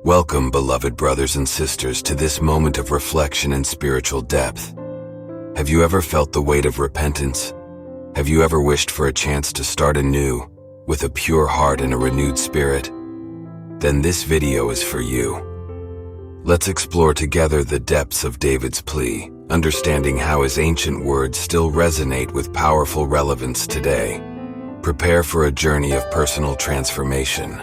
Welcome, beloved brothers and sisters, to this moment of reflection and spiritual depth. Have you ever felt the weight of repentance? Have you ever wished for a chance to start anew, with a pure heart and a renewed spirit? Then this video is for you. Let's explore together the depths of David's plea, understanding how his ancient words still resonate with powerful relevance today. Prepare for a journey of personal transformation.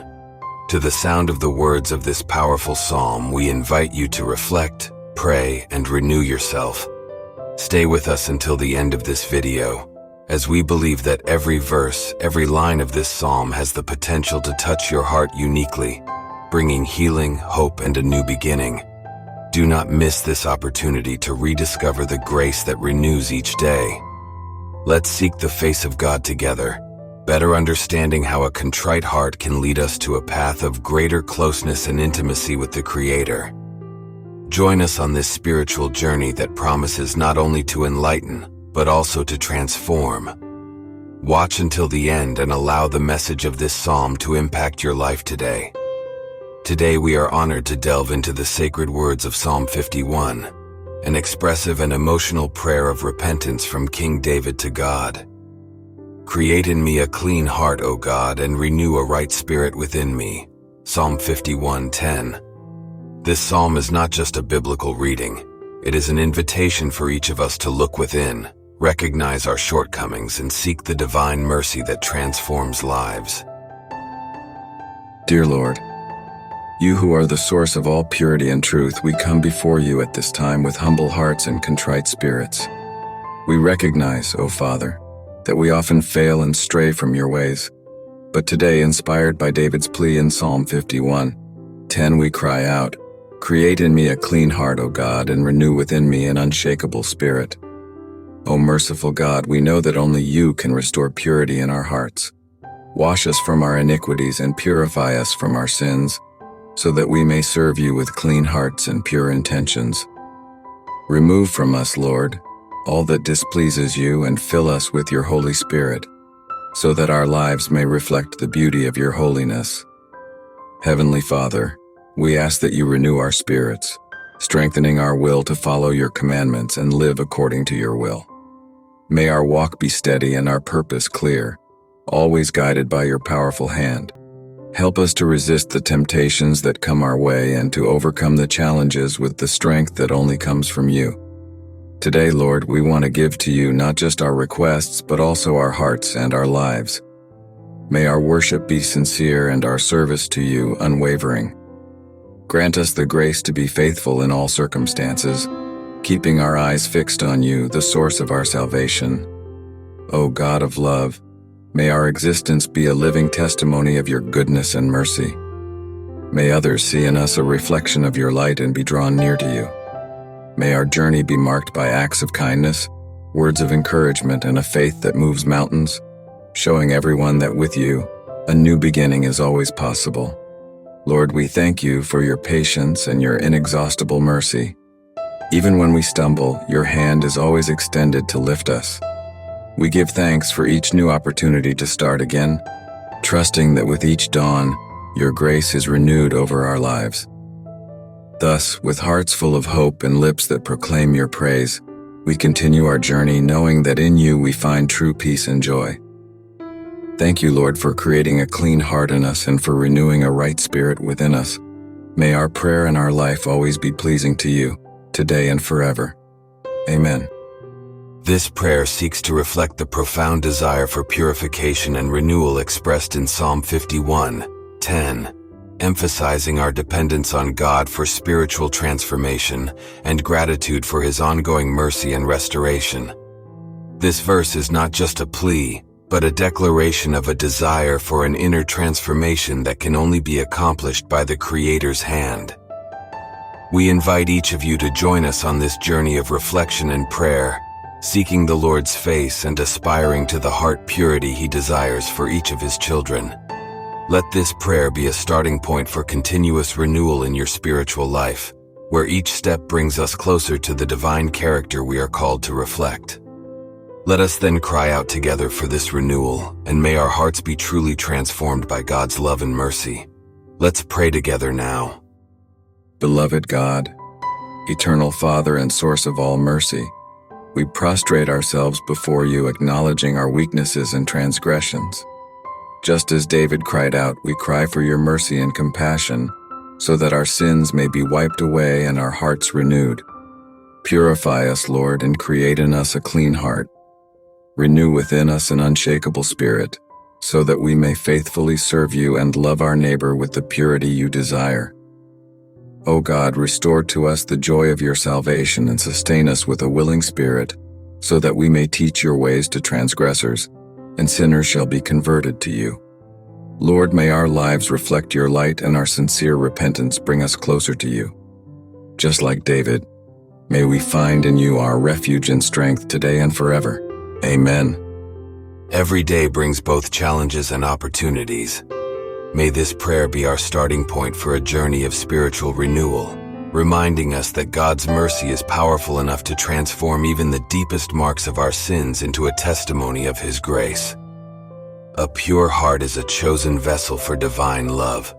To the sound of the words of this powerful psalm, we invite you to reflect, pray, and renew yourself. Stay with us until the end of this video, as we believe that every verse, every line of this psalm has the potential to touch your heart uniquely, bringing healing, hope, and a new beginning. Do not miss this opportunity to rediscover the grace that renews each day. Let's seek the face of God together, better understanding how a contrite heart can lead us to a path of greater closeness and intimacy with the Creator. Join us on this spiritual journey that promises not only to enlighten, but also to transform. Watch until the end and allow the message of this psalm to impact your life today. Today we are honored to delve into the sacred words of Psalm 51, an expressive and emotional prayer of repentance from King David to God. Create in me a clean heart, O God, and renew a right spirit within me. Psalm 51:10. This psalm is not just a biblical reading. It is an invitation for each of us to look within, recognize our shortcomings, and seek the divine mercy that transforms lives. Dear Lord, you who are the source of all purity and truth, we come before you at this time with humble hearts and contrite spirits. We recognize, O Father, that we often fail and stray from your ways. But today, inspired by David's plea in Psalm 51:10, we cry out, "Create in me a clean heart, O God, and renew within me an unshakable spirit." O merciful God, we know that only you can restore purity in our hearts. Wash us from our iniquities and purify us from our sins, so that we may serve you with clean hearts and pure intentions. Remove from us, Lord, all that displeases you and fill us with your Holy Spirit, so that our lives may reflect the beauty of your holiness. Heavenly Father, we ask that you renew our spirits, strengthening our will to follow your commandments and live according to your will. May our walk be steady and our purpose clear, always guided by your powerful hand. Help us to resist the temptations that come our way and to overcome the challenges with the strength that only comes from you. Today, Lord, we want to give to you not just our requests, but also our hearts and our lives. May our worship be sincere and our service to you unwavering. Grant us the grace to be faithful in all circumstances, keeping our eyes fixed on you, the source of our salvation. O God of love, may our existence be a living testimony of your goodness and mercy. May others see in us a reflection of your light and be drawn near to you. May our journey be marked by acts of kindness, words of encouragement, and a faith that moves mountains, showing everyone that with you, a new beginning is always possible. Lord, we thank you for your patience and your inexhaustible mercy. Even when we stumble, your hand is always extended to lift us. We give thanks for each new opportunity to start again, trusting that with each dawn, your grace is renewed over our lives. Thus, with hearts full of hope and lips that proclaim your praise, we continue our journey knowing that in you we find true peace and joy. Thank you, Lord, for creating a clean heart in us and for renewing a right spirit within us. May our prayer and our life always be pleasing to you, today and forever. Amen. This prayer seeks to reflect the profound desire for purification and renewal expressed in Psalm 51:10, emphasizing our dependence on God for spiritual transformation and gratitude for his ongoing mercy and restoration. This verse is not just a plea, but a declaration of a desire for an inner transformation that can only be accomplished by the Creator's hand. We invite each of you to join us on this journey of reflection and prayer, seeking the Lord's face and aspiring to the heart purity he desires for each of his children. Let this prayer be a starting point for continuous renewal in your spiritual life, where each step brings us closer to the divine character we are called to reflect. Let us then cry out together for this renewal, and may our hearts be truly transformed by God's love and mercy. Let's pray together now. Beloved God, eternal Father and source of all mercy, we prostrate ourselves before you, acknowledging our weaknesses and transgressions. Just as David cried out, we cry for your mercy and compassion, so that our sins may be wiped away and our hearts renewed. Purify us, Lord, and create in us a clean heart. Renew within us an unshakable spirit, so that we may faithfully serve you and love our neighbor with the purity you desire. O God, restore to us the joy of your salvation and sustain us with a willing spirit, so that we may teach your ways to transgressors, and sinners shall be converted to you. Lord, may our lives reflect your light and our sincere repentance bring us closer to you. Just like David, may we find in you our refuge and strength today and forever. Amen. Every day brings both challenges and opportunities. May this prayer be our starting point for a journey of spiritual renewal, reminding us that God's mercy is powerful enough to transform even the deepest marks of our sins into a testimony of His grace. A pure heart is a chosen vessel for divine love.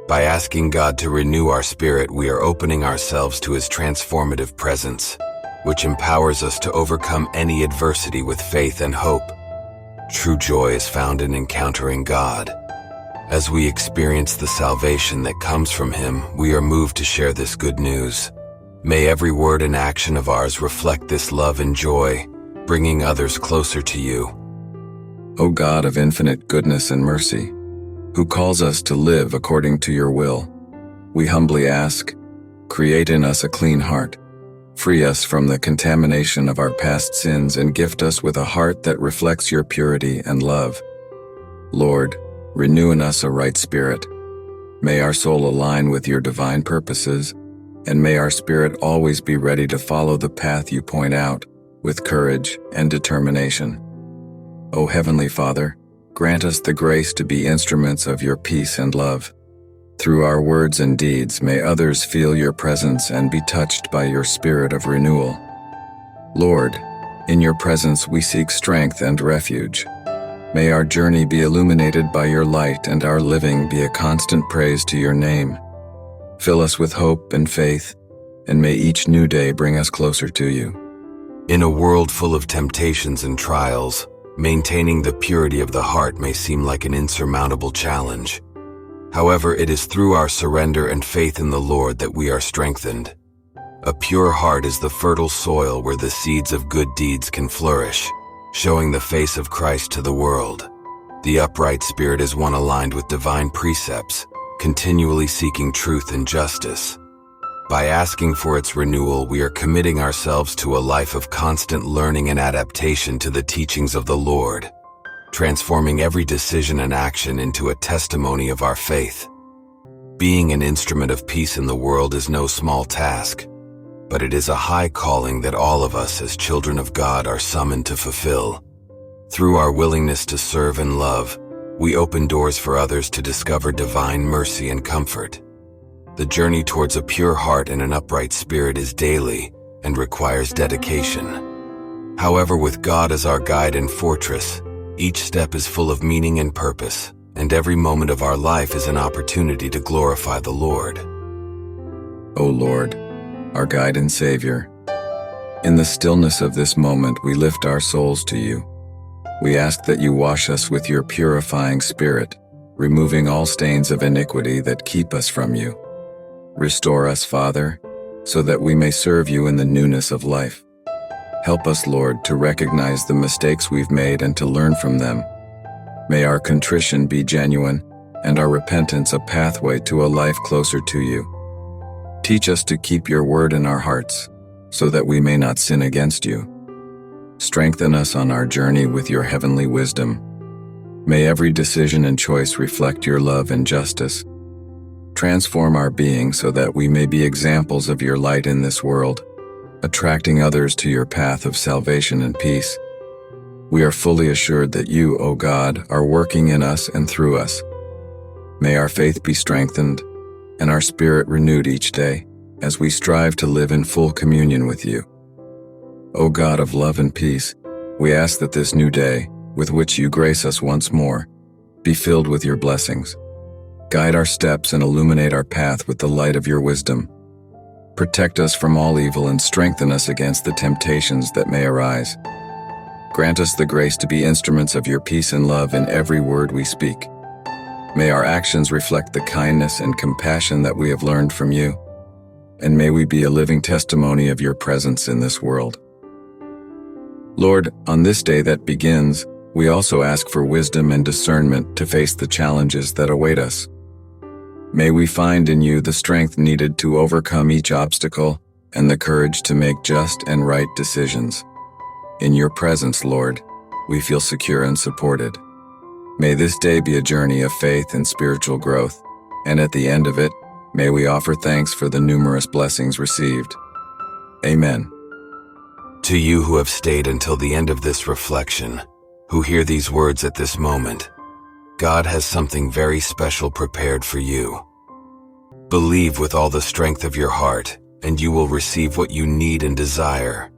By asking God to renew our spirit, we are opening ourselves to His transformative presence, which empowers us to overcome any adversity with faith and hope. True joy is found in encountering God. As we experience the salvation that comes from Him, we are moved to share this good news. May every word and action of ours reflect this love and joy, bringing others closer to you. O God of infinite goodness and mercy, who calls us to live according to your will, we humbly ask, create in us a clean heart, free us from the contamination of our past sins, and gift us with a heart that reflects your purity and love. Lord, renew in us a right spirit. May our soul align with your divine purposes, and may our spirit always be ready to follow the path you point out with courage and determination. O Heavenly Father, grant us the grace to be instruments of your peace and love. Through our words and deeds, may others feel your presence and be touched by your spirit of renewal. Lord, in your presence we seek strength and refuge. May our journey be illuminated by your light and our living be a constant praise to your name. Fill us with hope and faith, and may each new day bring us closer to you. In a world full of temptations and trials, maintaining the purity of the heart may seem like an insurmountable challenge. However, it is through our surrender and faith in the Lord that we are strengthened. A pure heart is the fertile soil where the seeds of good deeds can flourish, showing the face of Christ to the world. The upright spirit is one aligned with divine precepts, continually seeking truth and justice. By asking for its renewal, we are committing ourselves to a life of constant learning and adaptation to the teachings of the Lord, transforming every decision and action into a testimony of our faith. Being an instrument of peace in the world is no small task, but it is a high calling that all of us as children of God are summoned to fulfill. Through our willingness to serve and love, we open doors for others to discover divine mercy and comfort. The journey towards a pure heart and an upright spirit is daily and requires dedication. However, with God as our guide and fortress, each step is full of meaning and purpose, and every moment of our life is an opportunity to glorify the Lord. O Lord, our guide and Savior, in the stillness of this moment we lift our souls to you. We ask that you wash us with your purifying spirit, removing all stains of iniquity that keep us from you. Restore us, Father, so that we may serve you in the newness of life. Help us, Lord, to recognize the mistakes we've made and to learn from them. May our contrition be genuine and our repentance a pathway to a life closer to you. Teach us to keep your word in our hearts, so that we may not sin against you. Strengthen us on our journey with your heavenly wisdom. May every decision and choice reflect your love and justice. Transform our being so that we may be examples of your light in this world, attracting others to your path of salvation and peace. We are fully assured that you, O God, are working in us and through us. May our faith be strengthened and our spirit renewed each day as we strive to live in full communion with you. O God of love and peace, we ask that this new day, with which you grace us once more, be filled with your blessings. Guide our steps and illuminate our path with the light of your wisdom. Protect us from all evil and strengthen us against the temptations that may arise. Grant us the grace to be instruments of your peace and love in every word we speak. May our actions reflect the kindness and compassion that we have learned from you, and may we be a living testimony of your presence in this world. Lord, on this day that begins, we also ask for wisdom and discernment to face the challenges that await us. May we find in you the strength needed to overcome each obstacle and the courage to make just and right decisions. In your presence, Lord, we feel secure and supported. May this day be a journey of faith and spiritual growth, and at the end of it, may we offer thanks for the numerous blessings received. Amen. To you who have stayed until the end of this reflection, who hear these words at this moment, God has something very special prepared for you. Believe with all the strength of your heart, and you will receive what you need and desire.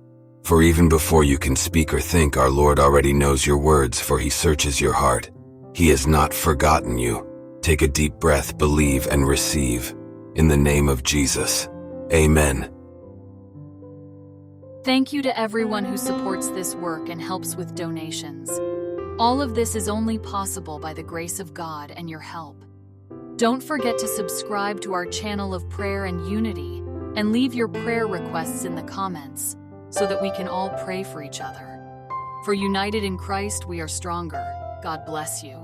For even before you can speak or think, our Lord already knows your words, for he searches your heart. He has not forgotten you. Take a deep breath, believe, and receive. In the name of Jesus. Amen. Thank you to everyone who supports this work and helps with donations. All of this is only possible by the grace of God and your help. Don't forget to subscribe to our channel of prayer and unity, and leave your prayer requests in the comments, so that we can all pray for each other. For united in Christ, we are stronger. God bless you.